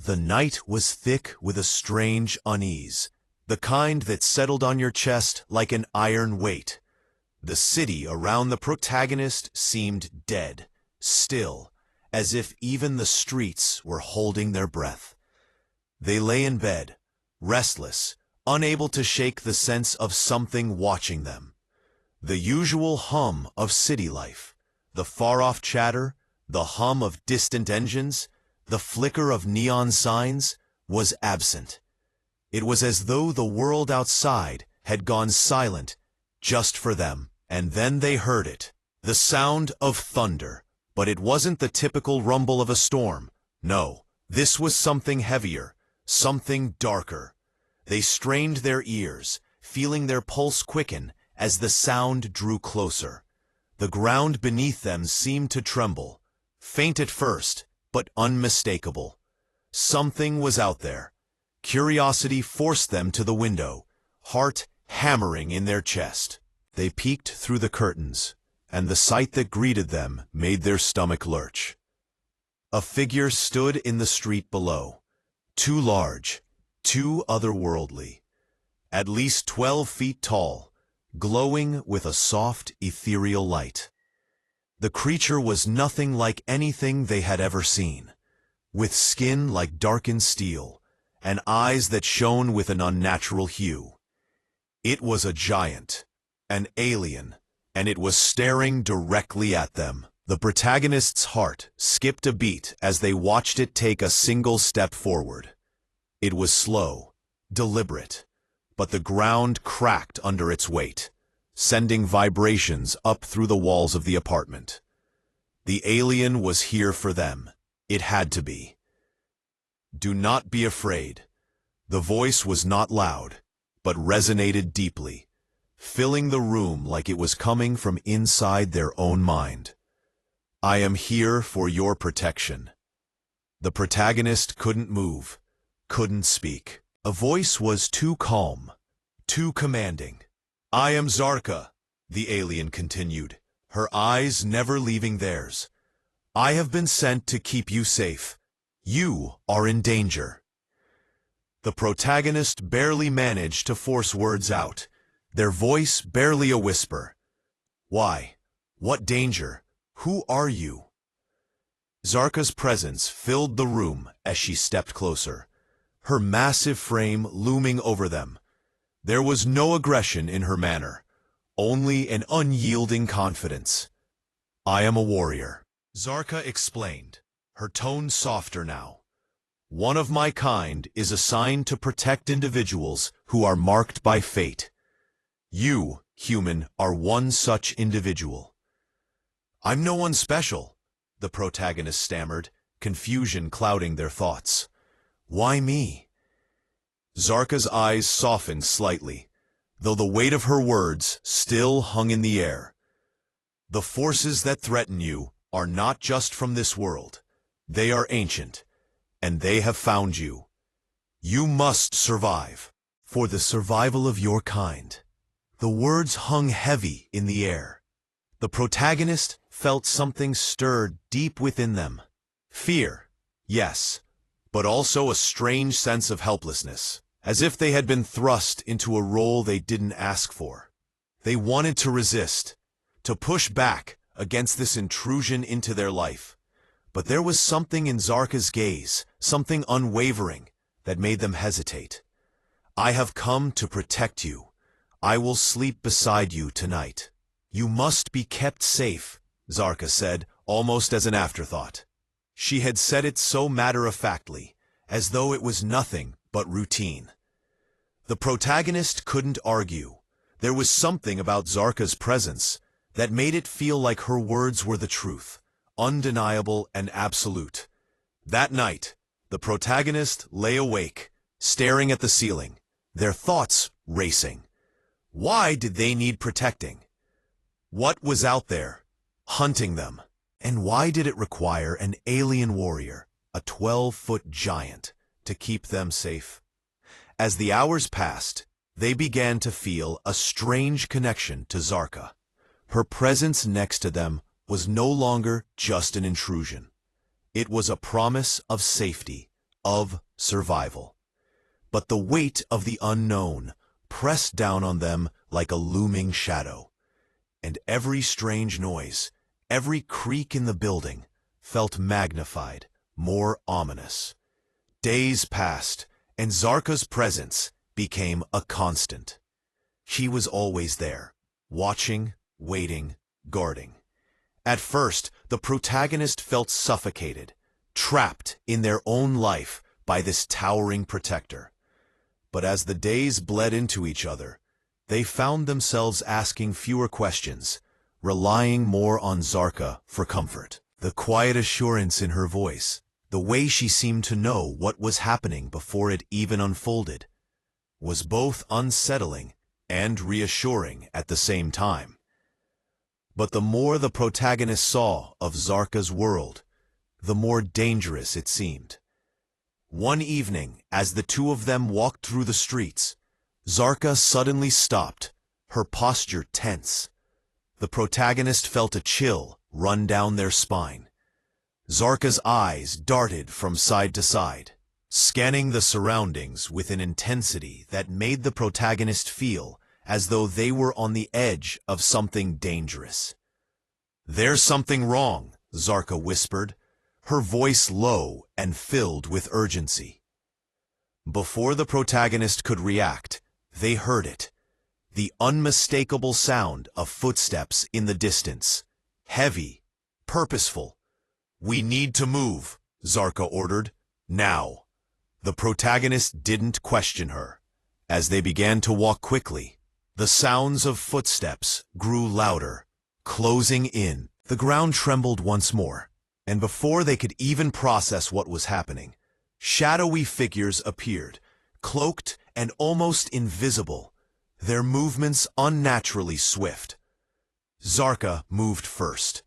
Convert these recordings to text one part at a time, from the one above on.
The night was thick with a strange unease, the kind that settled on your chest like an iron weight. The city around the protagonist seemed dead, still, as if even the streets were holding their breath. They lay in bed, restless, unable to shake the sense of something watching them. The usual hum of city life, the far-off chatter, the hum of distant engines, the flicker of neon signs, was absent. It was as though the world outside had gone silent just for them. And then they heard it, the sound of thunder. But it wasn't the typical rumble of a storm. No, this was something heavier, something darker. They strained their ears, feeling their pulse quicken as the sound drew closer. The ground beneath them seemed to tremble, faint at first, but unmistakable. Something was out there. Curiosity forced them to the window, heart hammering in their chest. They peeked through the curtains, and the sight that greeted them made their stomach lurch. A figure stood in the street below, too large, too otherworldly, at least 12 feet tall, glowing with a soft, ethereal light. The creature was nothing like anything they had ever seen, with skin like darkened steel, and eyes that shone with an unnatural hue. It was a giant, an alien, and it was staring directly at them. The protagonist's heart skipped a beat as they watched it take a single step forward. It was slow, deliberate, but the ground cracked under its weight, sending vibrations up through the walls of the apartment. The alien was here for them. It had to be. "Do not be afraid." The voice was not loud, but resonated deeply, filling the room like it was coming from inside their own mind. "I am here for your protection." The protagonist couldn't move, couldn't speak. A voice was too calm, too commanding. "I am Zarka," the alien continued, her eyes never leaving theirs. "I have been sent to keep you safe. You are in danger." The protagonist barely managed to force words out, their voice barely a whisper. "Why? What danger? Who are you?" Zarka's presence filled the room as she stepped closer, her massive frame looming over them. There was no aggression in her manner, only an unyielding confidence. "I am a warrior," Zarka explained, her tone softer now. "One of my kind is assigned to protect individuals who are marked by fate. You, human, are one such individual." "I'm no one special," the protagonist stammered, confusion clouding their thoughts. "Why me?" Zarka's eyes softened slightly, though the weight of her words still hung in the air. "The forces that threaten you are not just from this world. They are ancient, and they have found you. You must survive. For the survival of your kind." The words hung heavy in the air. The protagonist felt something stirred deep within them. Fear, yes, but also a strange sense of helplessness, as if they had been thrust into a role they didn't ask for. They wanted to resist, to push back against this intrusion into their life. But there was something in Zarka's gaze, something unwavering, that made them hesitate. "I have come to protect you. I will sleep beside you tonight." "You must be kept safe," Zarka said, almost as an afterthought. She had said it so matter-of-factly, as though it was nothing but routine. The protagonist couldn't argue. There was something about Zarka's presence that made it feel like her words were the truth, undeniable and absolute. That night, the protagonist lay awake, staring at the ceiling, their thoughts racing. Why did they need protecting? What was out there, hunting them? And why did it require an alien warrior, a 12-foot giant, to keep them safe? As the hours passed, they began to feel a strange connection to Zarka. Her presence next to them was no longer just an intrusion. It was a promise of safety, of survival. But the weight of the unknown pressed down on them like a looming shadow, and every strange noise, every creak in the building, felt magnified, more ominous. Days passed, and Zarka's presence became a constant. She was always there, watching, waiting, guarding. At first, the protagonist felt suffocated, trapped in their own life by this towering protector. But as the days bled into each other, they found themselves asking fewer questions, relying more on Zarka for comfort. The quiet assurance in her voice, the way she seemed to know what was happening before it even unfolded, was both unsettling and reassuring at the same time. But the more the protagonist saw of Zarka's world, the more dangerous it seemed. One evening, as the two of them walked through the streets, Zarka suddenly stopped, her posture tense. The protagonist felt a chill run down their spine. Zarka's eyes darted from side to side, scanning the surroundings with an intensity that made the protagonist feel as though they were on the edge of something dangerous. "There's something wrong," Zarka whispered, her voice low and filled with urgency. Before the protagonist could react, they heard it, the unmistakable sound of footsteps in the distance, heavy, purposeful. "We need to move," Zarka ordered, "now." The protagonist didn't question her. As they began to walk quickly, the sounds of footsteps grew louder, closing in. The ground trembled once more, and before they could even process what was happening, shadowy figures appeared, cloaked and almost invisible, their movements unnaturally swift. Zarka moved first.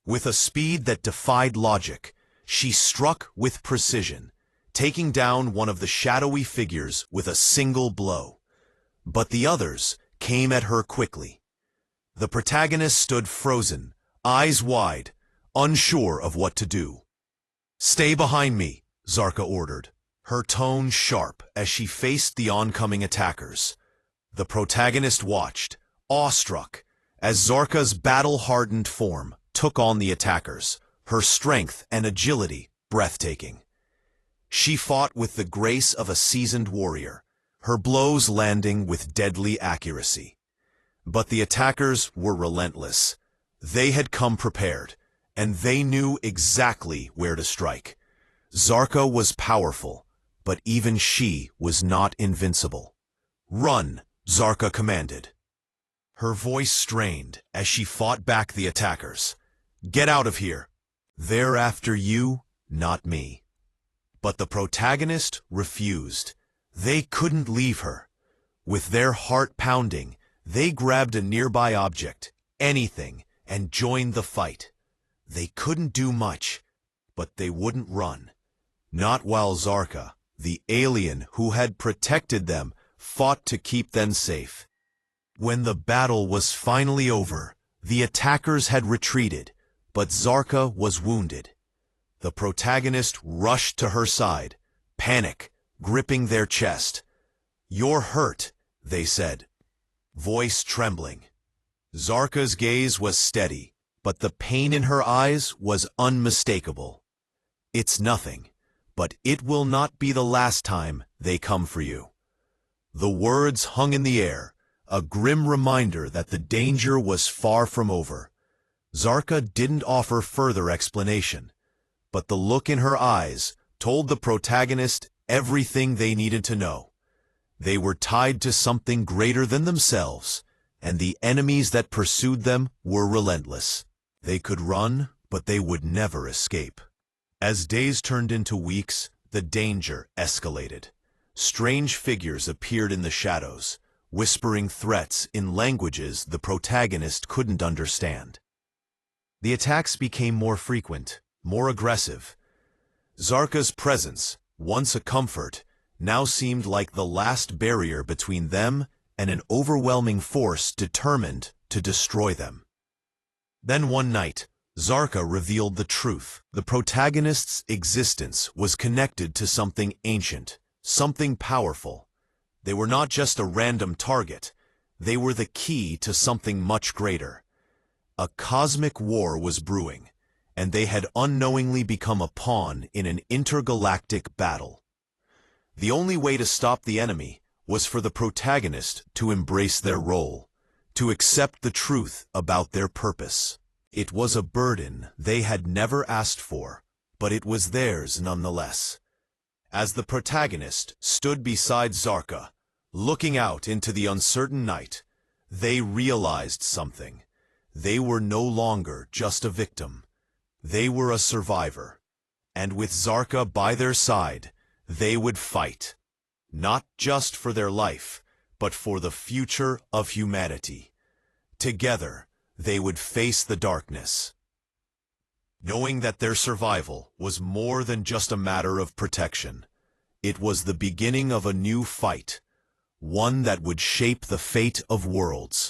With a speed that defied logic, she struck with precision, taking down one of the shadowy figures with a single blow. But the others came at her quickly. The protagonist stood frozen, eyes wide, unsure of what to do. "Stay behind me," Zarka ordered, her tone sharp as she faced the oncoming attackers. The protagonist watched, awestruck, as Zarka's battle-hardened form took on the attackers, her strength and agility breathtaking. She fought with the grace of a seasoned warrior, her blows landing with deadly accuracy. But the attackers were relentless. They had come prepared, and they knew exactly where to strike. Zarka was powerful, but even she was not invincible. "Run," Zarka commanded. Her voice strained as she fought back the attackers. "Get out of here. They're after you, not me." But the protagonist refused. They couldn't leave her. With their heart pounding, they grabbed a nearby object, anything, and joined the fight. They couldn't do much, but they wouldn't run. Not while Zarka, the alien who had protected them, fought to keep them safe. When the battle was finally over, the attackers had retreated, but Zarka was wounded. The protagonist rushed to her side, panic gripping their chest. "You're hurt," they said, voice trembling. Zarka's gaze was steady, but the pain in her eyes was unmistakable. "It's nothing, but it will not be the last time they come for you." The words hung in the air, a grim reminder that the danger was far from over. Zarka didn't offer further explanation, but the look in her eyes told the protagonist everything they needed to know. They were tied to something greater than themselves, and the enemies that pursued them were relentless. They could run, but they would never escape. As days turned into weeks, the danger escalated. Strange figures appeared in the shadows, whispering threats in languages the protagonist couldn't understand. The attacks became more frequent, more aggressive. Zarka's presence, once a comfort, now seemed like the last barrier between them and an overwhelming force determined to destroy them. Then one night, Zarka revealed the truth. The protagonist's existence was connected to something ancient, something powerful. They were not just a random target. They were the key to something much greater. A cosmic war was brewing, and they had unknowingly become a pawn in an intergalactic battle. The only way to stop the enemy was for the protagonist to embrace their role, to accept the truth about their purpose. It was a burden they had never asked for, but it was theirs nonetheless. As the protagonist stood beside Zarka, looking out into the uncertain night, they realized something. They were no longer just a victim. They were a survivor. And with Zarka by their side, they would fight. Not just for their life, but for the future of humanity. Together, they would face the darkness, knowing that their survival was more than just a matter of protection. It was the beginning of a new fight, one that would shape the fate of worlds.